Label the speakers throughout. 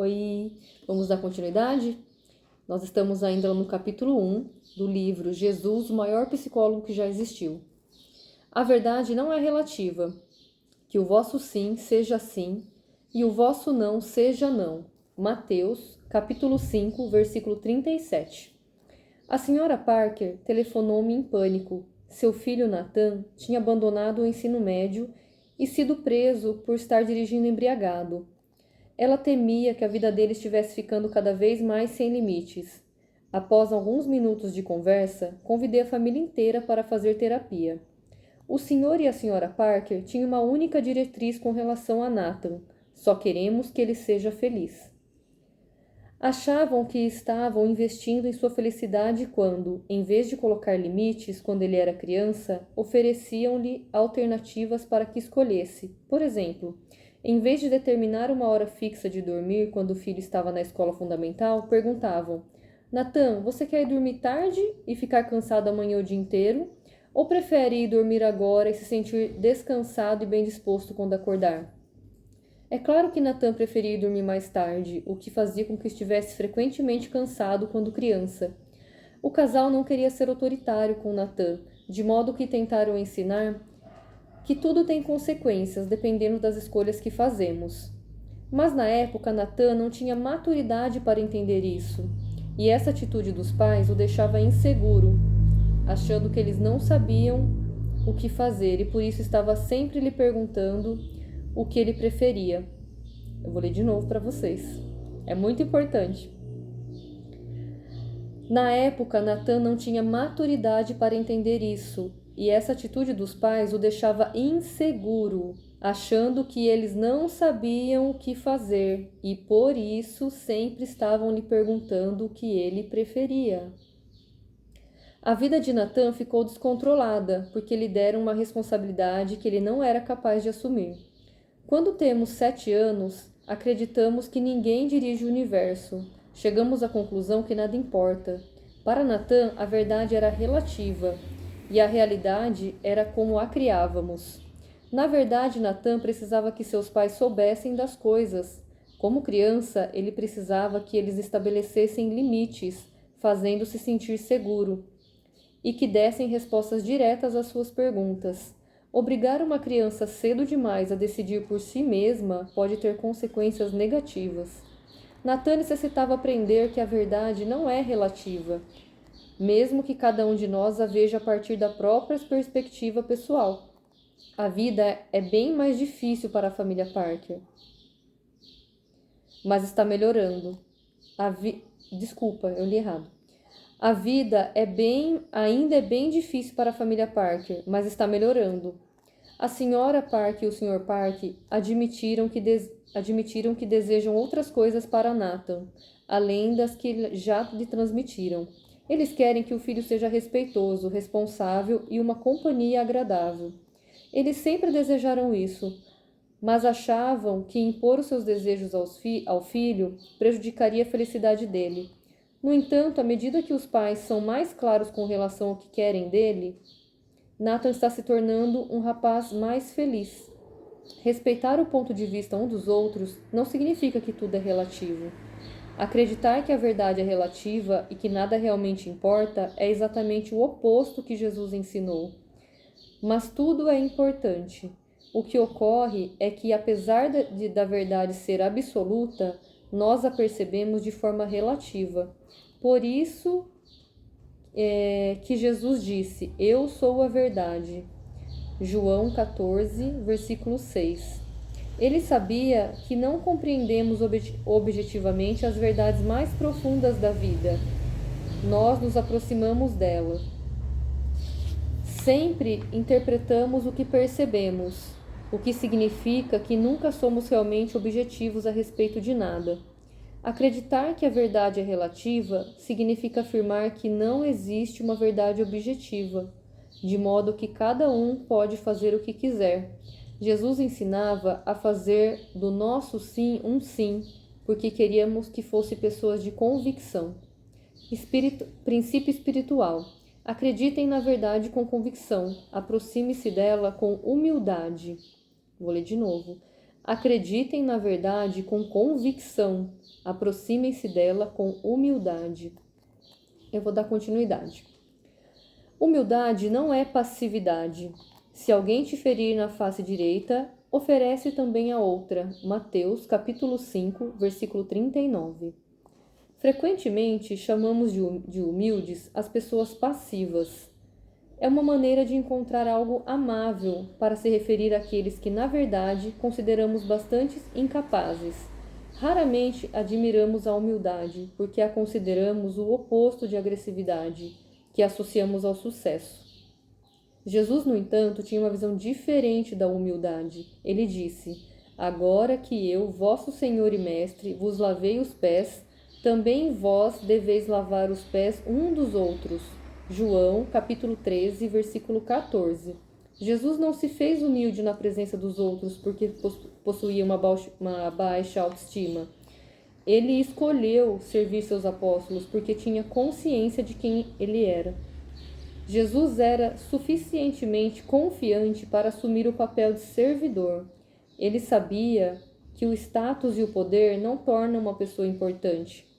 Speaker 1: Oi, vamos dar continuidade? Nós estamos ainda no capítulo 1 do livro Jesus, o maior psicólogo que já existiu. A verdade não é relativa, que o vosso sim seja sim e o vosso não seja não. Mateus, capítulo 5, versículo 37. A senhora Parker telefonou-me em pânico. Seu filho Nathan tinha abandonado o ensino médio e sido preso por estar dirigindo embriagado. Ela temia que a vida dele estivesse ficando cada vez mais sem limites. Após alguns minutos de conversa, convidei a família inteira para fazer terapia. O senhor e a senhora Parker tinham uma única diretriz com relação a Nathan: só queremos que ele seja feliz. Achavam que estavam investindo em sua felicidade quando, em vez de colocar limites quando ele era criança, ofereciam-lhe alternativas para que escolhesse. Por exemplo, em vez de determinar uma hora fixa de dormir quando o filho estava na escola fundamental, perguntavam: Nathan, você quer ir dormir tarde e ficar cansado amanhã o dia inteiro? Ou prefere ir dormir agora e se sentir descansado e bem disposto quando acordar? É claro que Nathan preferia ir dormir mais tarde, o que fazia com que estivesse frequentemente cansado quando criança. O casal não queria ser autoritário com Nathan, de modo que tentaram ensinar que tudo tem consequências dependendo das escolhas que fazemos. Mas na época Nathan não tinha maturidade para entender isso, e essa atitude dos pais o deixava inseguro, achando que eles não sabiam o que fazer e por isso estava sempre lhe perguntando o que ele preferia. Eu vou ler de novo para vocês. É muito importante. Na época, Nathan não tinha maturidade para entender isso, e essa atitude dos pais o deixava inseguro, achando que eles não sabiam o que fazer e por isso sempre estavam lhe perguntando o que ele preferia. A vida de Nathan ficou descontrolada porque lhe deram uma responsabilidade que ele não era capaz de assumir. Quando temos 7 anos, acreditamos que ninguém dirige o universo. Chegamos à conclusão que nada importa. Para Nathan, a verdade era relativa e a realidade era como a criávamos. Na verdade, Nathan precisava que seus pais soubessem das coisas. Como criança, ele precisava que eles estabelecessem limites, fazendo-se sentir seguro, e que dessem respostas diretas às suas perguntas. Obrigar uma criança cedo demais a decidir por si mesma pode ter consequências negativas. Nathan necessitava aprender que a verdade não é relativa, mesmo que cada um de nós a veja a partir da própria perspectiva pessoal. A vida é bem mais difícil para a família Parker, mas está melhorando. Desculpa, eu li errado. A vida ainda é bem difícil para a família Parker, mas está melhorando. A senhora Parker e o senhor Parker admitiram que desejam outras coisas para Nathan, além das que já lhe transmitiram. Eles querem que o filho seja respeitoso, responsável e uma companhia agradável. Eles sempre desejaram isso, mas achavam que impor os seus desejos ao filho prejudicaria a felicidade dele. No entanto, à medida que os pais são mais claros com relação ao que querem dele, Nathan está se tornando um rapaz mais feliz. Respeitar o ponto de vista um dos outros não significa que tudo é relativo. Acreditar que a verdade é relativa e que nada realmente importa é exatamente o oposto que Jesus ensinou. Mas tudo é importante. O que ocorre é que, apesar da verdade ser absoluta, nós a percebemos de forma relativa. Por isso que Jesus disse: Eu sou a verdade. João 14, versículo 6. Ele sabia que não compreendemos objetivamente as verdades mais profundas da vida. Nós nos aproximamos dela. Sempre interpretamos o que percebemos, o que significa que nunca somos realmente objetivos a respeito de nada. Acreditar que a verdade é relativa significa afirmar que não existe uma verdade objetiva, de modo que cada um pode fazer o que quiser. Jesus ensinava a fazer do nosso sim um sim, porque queríamos que fossem pessoas de convicção. Princípio espiritual. Acreditem na verdade com convicção. Aproxime-se dela com humildade. Vou ler de novo. Acreditem na verdade com convicção. Aproximem-se dela com humildade. Eu vou dar continuidade. Humildade não é passividade. Se alguém te ferir na face direita, oferece também a outra. Mateus, capítulo 5, versículo 39. Frequentemente chamamos de humildes as pessoas passivas. É uma maneira de encontrar algo amável para se referir àqueles que, na verdade, consideramos bastante incapazes. Raramente admiramos a humildade, porque a consideramos o oposto de agressividade, que associamos ao sucesso. Jesus, no entanto, tinha uma visão diferente da humildade. Ele disse: agora que eu, vosso Senhor e Mestre, vos lavei os pés, também vós deveis lavar os pés um dos outros. João, capítulo 13, versículo 14. Jesus não se fez humilde na presença dos outros porque possuía uma baixa autoestima. Ele escolheu servir seus apóstolos porque tinha consciência de quem ele era. Jesus era suficientemente confiante para assumir o papel de servidor. Ele sabia que o status e o poder não tornam uma pessoa importante.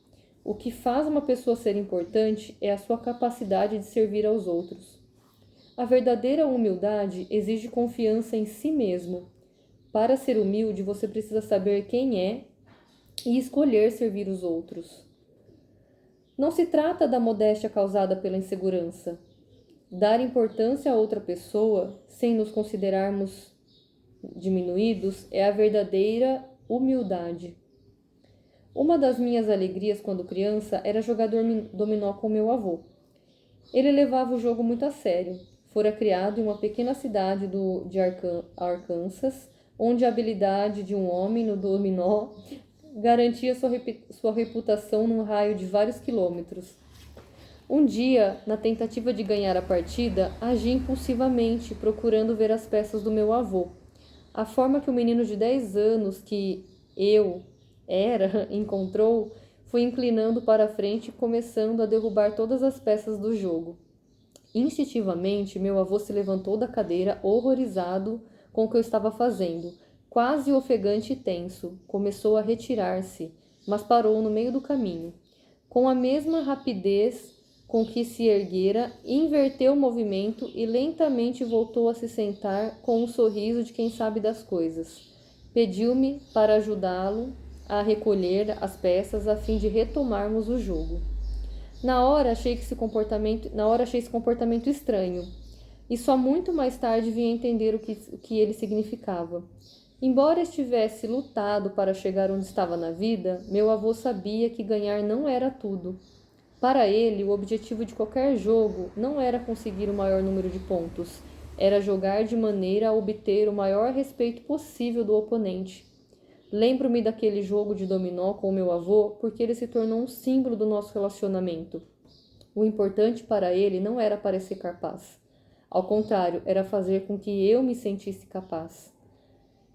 Speaker 1: O que faz uma pessoa ser importante é a sua capacidade de servir aos outros. A verdadeira humildade exige confiança em si mesmo. Para ser humilde, você precisa saber quem é e escolher servir os outros. Não se trata da modéstia causada pela insegurança. Dar importância a outra pessoa, sem nos considerarmos diminuídos, é a verdadeira humildade. Uma das minhas alegrias quando criança era jogar dominó com meu avô. Ele levava o jogo muito a sério. Fora criado em uma pequena cidade de Arkansas, onde a habilidade de um homem no dominó garantia sua reputação num raio de vários quilômetros. Um dia, na tentativa de ganhar a partida, agi impulsivamente, procurando ver as peças do meu avô. A forma que o menino de 10 anos que eu encontrou foi inclinando para a frente e começando a derrubar todas as peças do jogo. Instintivamente, meu avô se levantou da cadeira, horrorizado com o que eu estava fazendo. Quase ofegante e tenso, começou a retirar-se, mas parou no meio do caminho. Com a mesma rapidez com que se erguera, inverteu o movimento e lentamente voltou a se sentar com um sorriso de quem sabe das coisas. Pediu-me para ajudá-lo a recolher as peças a fim de retomarmos o jogo. Na hora achei esse comportamento estranho, e só muito mais tarde vim entender o que ele significava. Embora estivesse lutado para chegar onde estava na vida, meu avô sabia que ganhar não era tudo. Para ele, o objetivo de qualquer jogo não era conseguir o maior número de pontos, era jogar de maneira a obter o maior respeito possível do oponente. Lembro-me daquele jogo de dominó com meu avô porque ele se tornou um símbolo do nosso relacionamento. O importante para ele não era parecer capaz. Ao contrário, era fazer com que eu me sentisse capaz.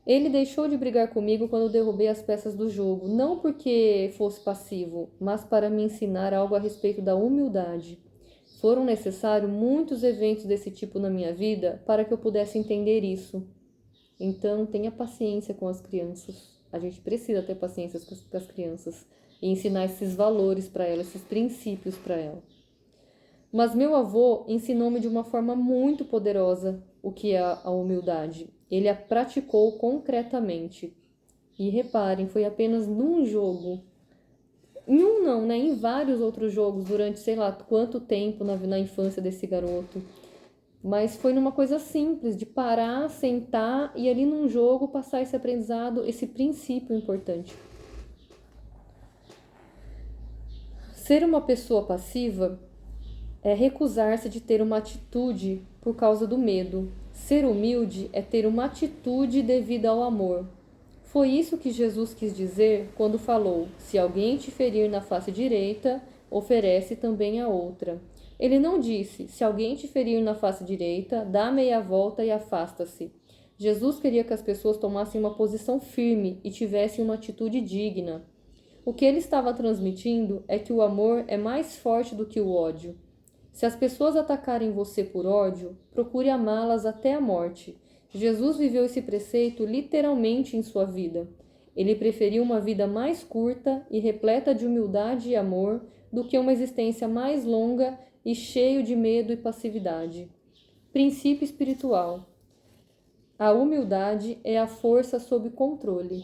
Speaker 1: Ele deixou de brigar comigo quando derrubei as peças do jogo, não porque fosse passivo, mas para me ensinar algo a respeito da humildade. Foram necessários muitos eventos desse tipo na minha vida para que eu pudesse entender isso. Então, tenha paciência com as crianças. A gente precisa ter paciência com as crianças e ensinar esses valores para elas, esses princípios para elas. Mas meu avô ensinou-me de uma forma muito poderosa o que é a humildade. Ele a praticou concretamente. E reparem, foi apenas num jogo. Em vários outros jogos, durante sei lá quanto tempo na infância desse garoto. Mas foi numa coisa simples, de parar, sentar e ali num jogo passar esse aprendizado, esse princípio importante. Ser uma pessoa passiva é recusar-se de ter uma atitude por causa do medo. Ser humilde é ter uma atitude devida ao amor. Foi isso que Jesus quis dizer quando falou: se alguém te ferir na face direita, oferece também a outra. Ele não disse: se alguém te ferir na face direita, dá meia volta e afasta-se. Jesus queria que as pessoas tomassem uma posição firme e tivessem uma atitude digna. O que ele estava transmitindo é que o amor é mais forte do que o ódio. Se as pessoas atacarem você por ódio, procure amá-las até a morte. Jesus viveu esse preceito literalmente em sua vida. Ele preferiu uma vida mais curta e repleta de humildade e amor do que uma existência mais longa e cheio de medo e passividade. Princípio espiritual. A humildade é a força sob controle.